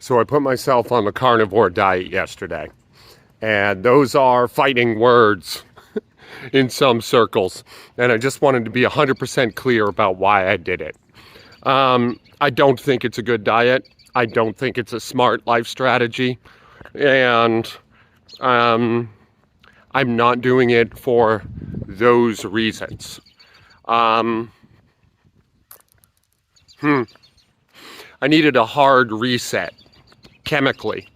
So I put myself on the carnivore diet yesterday. And those are fighting words in some circles. And I just wanted to be 100% clear about why I did it. I don't think it's a good diet. I don't think it's a smart life strategy. And I'm not doing it for those reasons. I needed a hard reset chemically,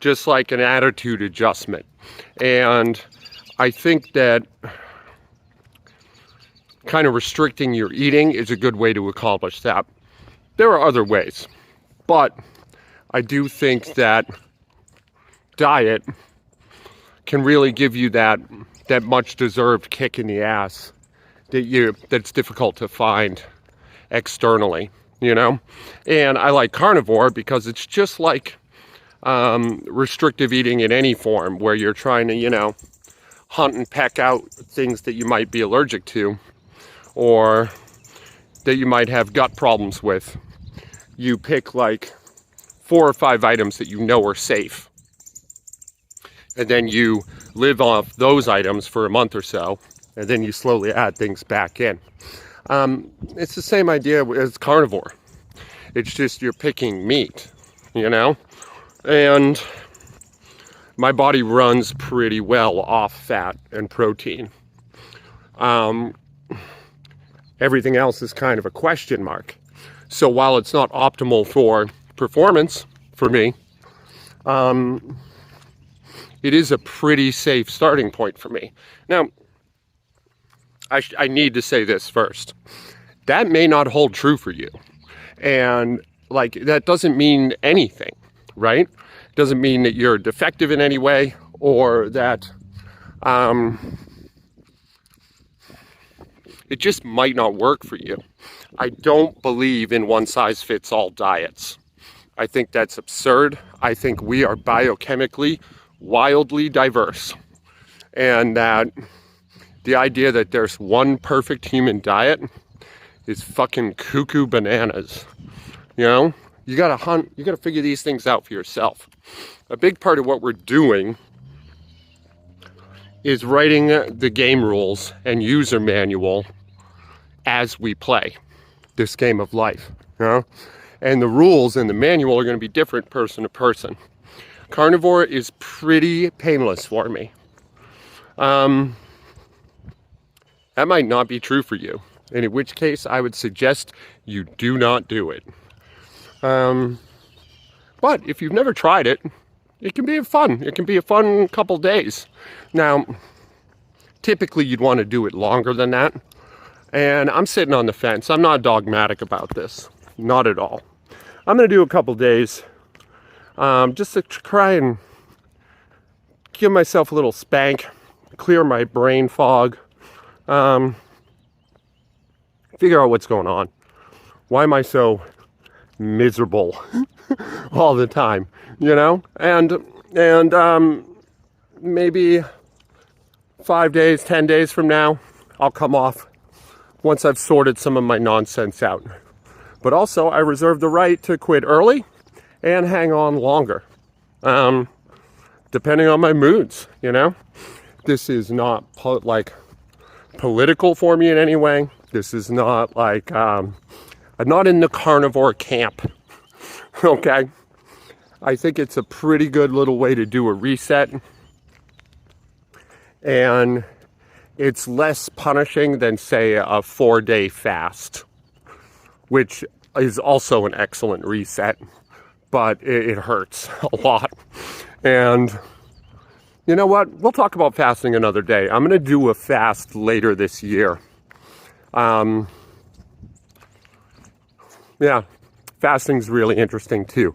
just like an attitude adjustment. And I think that kind of restricting your eating is a good way to accomplish that. There are other ways, but I do think that diet can really give you that much deserved kick in the ass that's difficult to find externally, And I like carnivore because it's just like restrictive eating in any form, where you're trying to, hunt and peck out things that you might be allergic to or that you might have gut problems with. You pick like 4 or 5 items that you know are safe, and then you live off those items for a month or so, and then you slowly add things back in. It's the same idea as carnivore. It's just you're picking meat, and my body runs pretty well off fat and protein. Everything else is kind of a question mark. So while it's not optimal for performance for me, it is a pretty safe starting point for me. Now, I need to say this first. That may not hold true for you. And that doesn't mean anything, right? It doesn't mean that you're defective in any way, or that it just might not work for you. I don't believe in one-size-fits-all diets. I think that's absurd. I think we are biochemically wildly diverse. And that the idea that there's one perfect human diet is fucking cuckoo bananas. You gotta hunt, you gotta figure these things out for yourself. A big part of what we're doing is writing the game rules and user manual as we play this game of life, And the rules in the manual are going to be different person to person. Carnivore is pretty painless for me. That might not be true for you, and in which case I would suggest you do not do it. But if you've never tried it, it can be fun. It can be a fun couple days. Now, typically you'd want to do it longer than that. And I'm sitting on the fence. I'm not dogmatic about this. Not at all. I'm going to do a couple days just to try and give myself a little spank, clear my brain fog, figure out what's going on. Why am I so miserable all the time, And maybe 5 days, 10 days from now, I'll come off once I've sorted some of my nonsense out. But also, I reserve the right to quit early and hang on longer, depending on my moods, This is not political for me in any way. This is not I'm not in the carnivore camp, okay? I think it's a pretty good little way to do a reset. And it's less punishing than, say, a 4-day fast, which is also an excellent reset, but it hurts a lot. And you know what? We'll talk about fasting another day. I'm going to do a fast later this year. Yeah, fasting's really interesting too.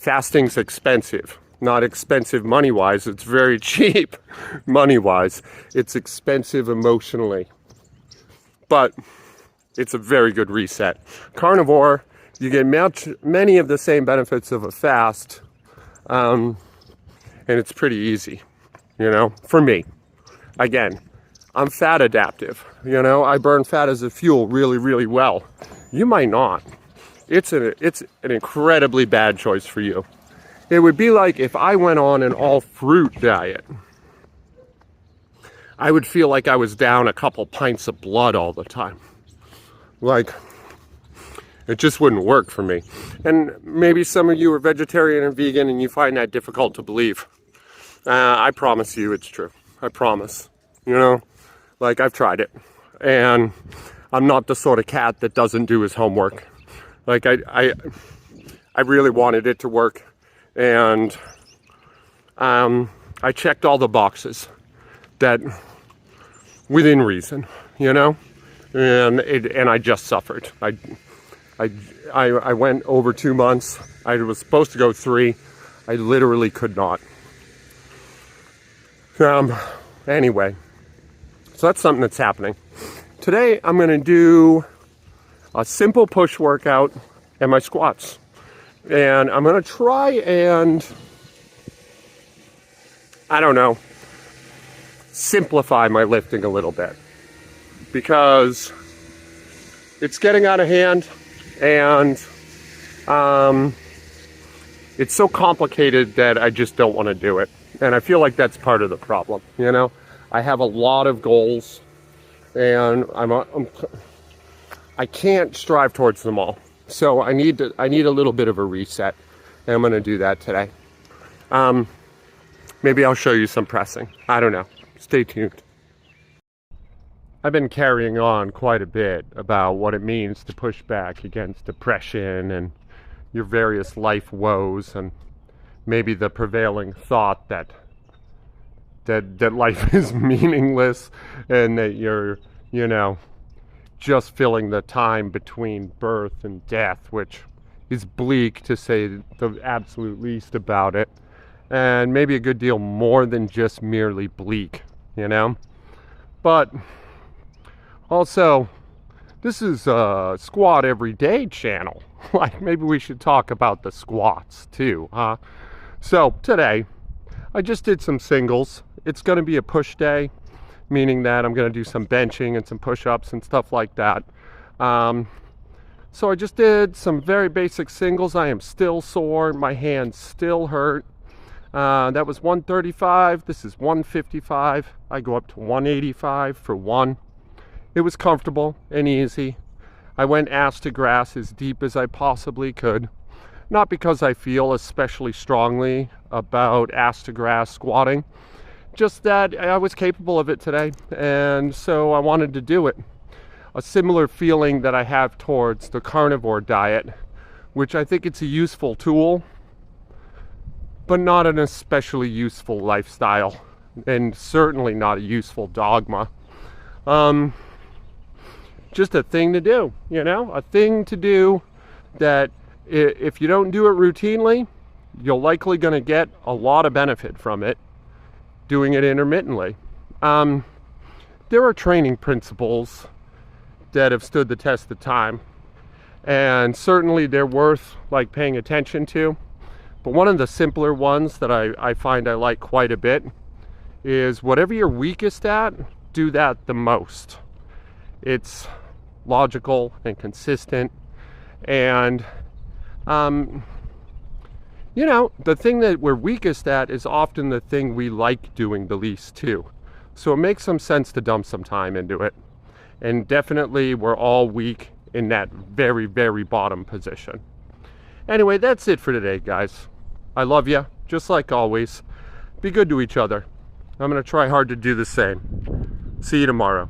Fasting's expensive. Not expensive money-wise. It's very cheap money-wise. It's expensive emotionally. But it's a very good reset. Carnivore, you get many of the same benefits of a fast. And it's pretty easy, for me. Again, I'm fat adaptive. I burn fat as a fuel really, really well. You might not. it's an incredibly bad choice for you. It would be like if I went on an all fruit diet. I would feel like I was down a couple pints of blood all the time. Like, it just wouldn't work for me. And maybe some of you are vegetarian and vegan and you find that difficult to believe. I promise you it's true. I promise. You know, like, I've tried it. And I'm not the sort of cat that doesn't do his homework. Like, I really wanted it to work. And I checked all the boxes that within reason, you know, and I just suffered. I went over 2 months. I was supposed to go 3. I literally could not. Anyway, so that's something that's happening. Today I'm going to do a simple push workout and my squats. And I'm going to try and, I don't know, simplify my lifting a little bit. Because it's getting out of hand and it's so complicated that I just don't want to do it. And I feel like that's part of the problem, you know? I have a lot of goals and I can't strive towards them all. So I need a little bit of a reset, and I'm going to do that today. Maybe I'll show you some pressing. I don't know. Stay tuned. I've been carrying on quite a bit about what it means to push back against depression and your various life woes, and maybe the prevailing thought that life is meaningless and that you're, you know, just filling the time between birth and death, which is bleak to say the absolute least about it, and maybe a good deal more than just merely bleak, you know. But also, this is a squat everyday channel. Like, maybe we should talk about the squats too, huh? So today I just did some singles. It's going to be a push day, meaning that I'm going to do some benching and some push-ups and stuff like that. So I just did some very basic singles. I am still sore. My hands still hurt. That was 135. This is 155. I go up to 185 for one. It was comfortable and easy. I went ass to grass as deep as I possibly could. Not because I feel especially strongly about ass to grass squatting, just that I was capable of it today, and so I wanted to do it. A similar feeling that I have towards the carnivore diet, which I think it's a useful tool, but not an especially useful lifestyle, and certainly not a useful dogma. Just a thing to do, you know, a thing to do that if you don't do it routinely, you're likely going to get a lot of benefit from it doing it intermittently. There are training principles that have stood the test of time, and certainly they're worth like paying attention to. But one of the simpler ones that I find I like quite a bit is whatever you're weakest at, do that the most. It's logical and consistent, and you know, the thing that we're weakest at is often the thing we like doing the least too. So it makes some sense to dump some time into it. And definitely we're all weak in that very, very bottom position. Anyway, that's it for today, guys. I love you, just like always. Be good to each other. I'm going to try hard to do the same. See you tomorrow.